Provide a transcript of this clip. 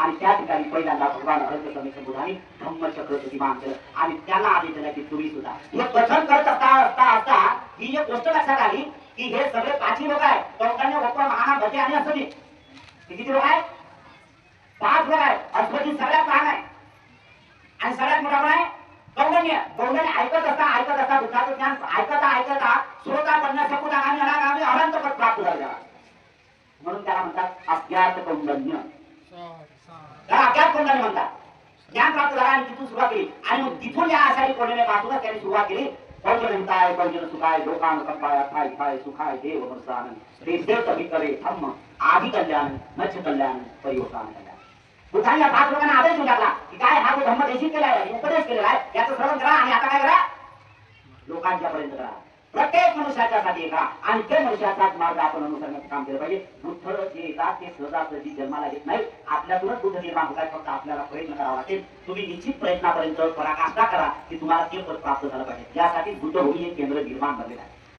आणि त्या ठिकाणी पहिल्यांदा भगवान अर्थ समेत बुधाने धम्मचक्र निर्माण केलं आणि त्याला आदेश दिला की तुम्ही सुद्धा हे कथन करत असता ही एक गोष्ट लक्षात आली की हे सगळे 5 लोक आहेत. कौंडण्य, वक्र, महाना, भजे आणि अश्वती. किती लोक आहेत? 5 लोक आहेत. अश्वती सगळ्यात लहान आहे आणि सगळ्यात मोठा पण आहे कौंडण्य. कौंडण्य ऐकत असता बुद्धाचं ज्ञान ऐकता श्रोता पन्नासपुट आगामी अनागामी अनंत पद प्राप्त झाले. म्हणून त्याला म्हणतात अज्ञात कौंडण्य. त्याला अज्ञात कौंडण्य म्हणतात. ज्ञान प्राप्त झाला आणि तिथून सुरुवात केली आणि मग तिथून या आषाढी पौर्णिमेपासूनच त्यांनी सुरुवात केली. कौंडण्य हिताय कौंडण्य सुखाय लोकान कंपाय अथाय थाय सुखाय देव मनसानन ते देव करे धम्म आदि कल्याण मध्य कल्याण परिवर्तन कल्याण. बुद्धांनी 5 लोकांना आदेश देऊन टाकला की काय हा जो धम्म देशिक केला आहे, उपदेश केलेला आहे, याचं श्रवण करा आणि आता काय करा, लोकांच्या पर्यंत करा. प्रत्येक मनुष्याच्यासाठी करा आणि ते मनुष्याचाच मार्ग आपण अनुसरण्याचं काम केलं पाहिजे. बुद्ध जे येतात ते सहजासहजी जन्माला येत नाही. आपल्यातूनच बुद्ध निर्माण होतात. फक्त आपल्याला प्रयत्न करावा लागेल. तुम्ही निश्चित प्रयत्नापर्यंत पराकाष्ठा करा की तुम्हाला ते पद प्राप्त झालं पाहिजे. यासाठी बुद्ध भूमी हे केंद्र निर्माण झालेलं आहे.